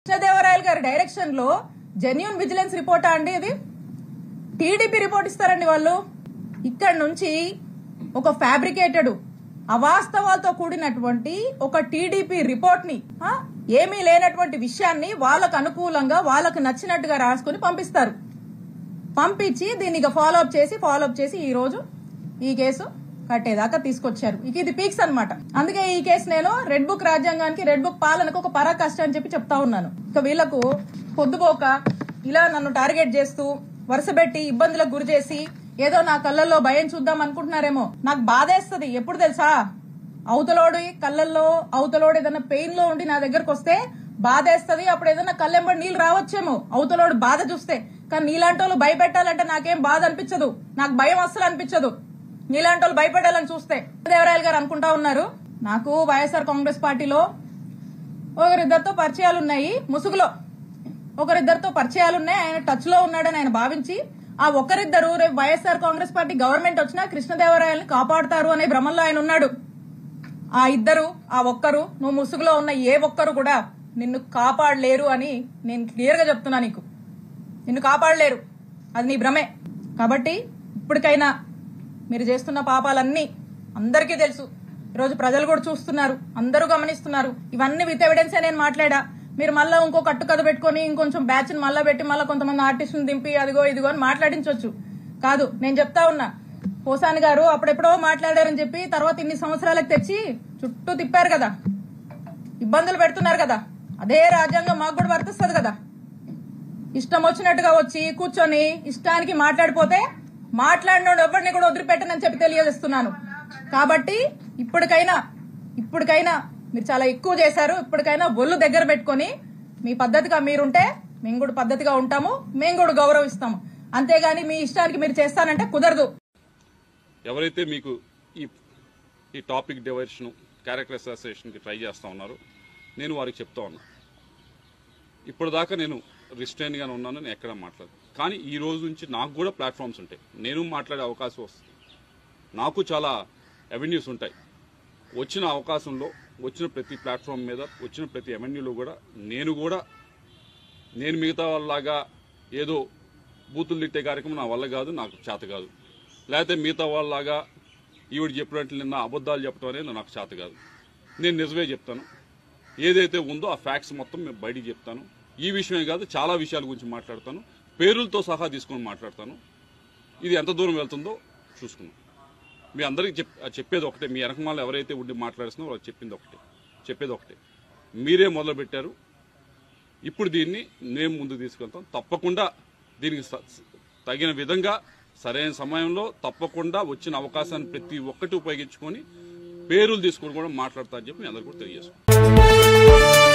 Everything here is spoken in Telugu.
కృష్ణదేవరాయలు గారి డైరెక్షన్ లో జెన్యూన్ విజిలెన్స్ రిపోర్టా అండి ఇది? టీడీపీ రిపోర్ట్ ఇస్తారండి వాళ్ళు. ఇక్కడ నుంచి ఒక ఫ్యాబ్రికేటెడ్ అవాస్తవాలతో కూడినటువంటి ఒక టీడీపీ రిపోర్ట్ ని ఏమీ లేనటువంటి విషయాన్ని వాళ్ళకు అనుకూలంగా వాళ్ళకు నచ్చినట్టుగా రాసుకుని పంపిస్తారు. పంపించి దీన్ని ఫాలో అప్ చేసి ఈ రోజు ఈ కేసు కట్టేదాకా తీసుకొచ్చారు. ఇక ఇది పీక్స్ అన్నమాట. అందుకే ఈ కేసు నేను రెడ్ బుక్ రాజ్యాంగానికి, రెడ్ బుక్ పాలనకు ఒక పరాకాష్ట అని చెప్పి చెప్తా ఉన్నాను. ఇక వీళ్లకు పొద్దుపోక ఇలా నన్ను టార్గెట్ చేస్తూ వరుసపెట్టి ఇబ్బందులకు గురి చేసి ఏదో నా కళ్ళల్లో భయం చూద్దాం అనుకుంటున్నారేమో. నాకు బాధేస్తుంది ఎప్పుడు తెలుసా? అవతలోడి కళ్ళల్లో అవతలోడు ఏదైనా పెయిన్ లో ఉండి నా దగ్గరకు వస్తే బాధేస్తుంది. అప్పుడు ఏదైనా కళ్ళెంబడి నీళ్ళు రావచ్చేమో అవతలోడు బాధ చూస్తే. కానీ నీలాంటి వాళ్ళు భయపెట్టాలంటే నాకేం బాధ అనిపించదు, నాకు భయం అస్సలు అనిపించదు. నీలాంటి వాళ్ళు భయపడాలని చూస్తే. దేవరాయలు గారు అనుకుంటా ఉన్నారు నాకు వైఎస్ఆర్ కాంగ్రెస్ పార్టీలో ఒకరిద్దరితో పరిచయాలు ఉన్నాయి, ముసుగులో ఒకరిద్దరితో పరిచయాలు ఉన్నాయి, ఆయన టచ్ లో ఉన్నాడని ఆయన భావించి ఆ ఒకరిద్దరు రేపు వైఎస్ఆర్ కాంగ్రెస్ పార్టీ గవర్నమెంట్ వచ్చినా కృష్ణదేవరాయల్ని కాపాడుతారు అనే భ్రమంలో ఆయన ఉన్నాడు. ఆ ఇద్దరు ఆ ఒక్కరు నువ్వు ముసుగులో ఉన్న ఏ ఒక్కరు కూడా నిన్ను కాపాడలేరు అని నేను క్లియర్ గా చెప్తున్నా. నీకు నిన్ను కాపాడలేరు, అది నీ భ్రమే. కాబట్టి ఇప్పటికైనా మీరు చేస్తున్న పాపాలన్నీ అందరికీ తెలుసు. ఈరోజు ప్రజలు కూడా చూస్తున్నారు, అందరూ గమనిస్తున్నారు. ఇవన్నీ విత్ ఎవిడెన్సే నేను మాట్లాడా. మీరు మళ్ళా ఇంకో కట్టుకథ పెట్టుకుని ఇంకొంచెం బ్యాచ్ ని మళ్ళా పెట్టి మళ్ళీ కొంతమంది ఆర్టిస్టులను దింపి అదిగో ఇదిగో అని మాట్లాడించవచ్చు. కాదు, నేను చెప్తా ఉన్నా. పోసాని గారు అప్పుడెప్పుడో మాట్లాడారని చెప్పి తర్వాత ఇన్ని సంవత్సరాలకు తెచ్చి చుట్టూ తిప్పారు కదా, ఇబ్బందులు పెడుతున్నారు కదా. అదే రాజ్యాంగం మాకు కూడా వర్తిస్తుంది కదా. ఇష్టం వచ్చినట్టుగా వచ్చి కూర్చొని ఇష్టానికి మాట్లాడిపోతే మాట్లాడినోడు ఎవరిని కూడా వదిలిపెట్టనని చెప్పి తెలియజేస్తున్నాను. కాబట్టి ఇప్పటికైనా మీరు చాలా ఎక్కువ చేశారు. ఇప్పటికైనా ఒళ్ళు దగ్గర పెట్టుకుని మీ పద్ధతిగా మీరుంటే మేము కూడా పద్ధతిగా ఉంటాము, మేము కూడా గౌరవిస్తాము. అంతేగాని మీ ఇష్టానికి మీరు చేస్తానంటే కుదరదు. ఎవరైతే మీకు ఈ టాపిక్ డైవర్షన్, క్యారెక్టర్ అసోసియేషన్ కి ట్రై చేస్తా ఉన్నారో నేను వారికి చెప్తా ఉన్నా, ఇప్పటిదాకా నేను రిస్ట్రైన్ గానే ఉన్నాను, నేను ఎక్కడ మాట్లాడను. కానీ ఈ రోజు నుంచి నాకు కూడా ప్లాట్ఫామ్స్ ఉంటాయి, నేను మాట్లాడే అవకాశం వస్తుంది. నాకు చాలా అవెన్యూస్ ఉంటాయి. వచ్చిన అవకాశంలో వచ్చిన ప్రతి ప్లాట్ఫామ్ మీద వచ్చిన ప్రతి అవెన్యూలో కూడా నేను మిగతా వాళ్ళలాగా ఏదో బూతులు తిట్టే కార్యక్రమం నా వల్ల కాదు, నాకు చేత కాదు. లేకపోతే మిగతా వాళ్ళలాగా ఈవిడ చెప్పినట్లు నిన్న అబద్దాలు చెప్పడం అనేది నాకు చేత కాదు. నేను నిజమే చెప్తాను. ఏదైతే ఉందో ఆ ఫ్యాక్ట్స్ మొత్తం మేము బయటికి చెప్తాను. ఈ విషయమే కాదు, చాలా విషయాల గురించి మాట్లాడతాను, పేరులతో సహా తీసుకొని మాట్లాడతాను. ఇది ఎంత దూరం వెళ్తుందో చూసుకున్నాం. మీ అందరికీ చెప్పేది ఒకటే, మీ వెనకమాల ఎవరైతే ఉండి మాట్లాడుతున్నారో వాళ్ళు చెప్పేది ఒకటే. మీరే మొదలు పెట్టారు, ఇప్పుడు దీన్ని మేము ముందు తీసుకెళ్తాం. తప్పకుండా దీనికి తగిన విధంగా సరైన సమయంలో తప్పకుండా వచ్చిన అవకాశాన్ని ప్రతి ఒక్కటి ఉపయోగించుకొని పేరులు తీసుకొని కూడా మాట్లాడతా అని చెప్పి మీ అందరికీ కూడా తెలియజేసుకుంటాం.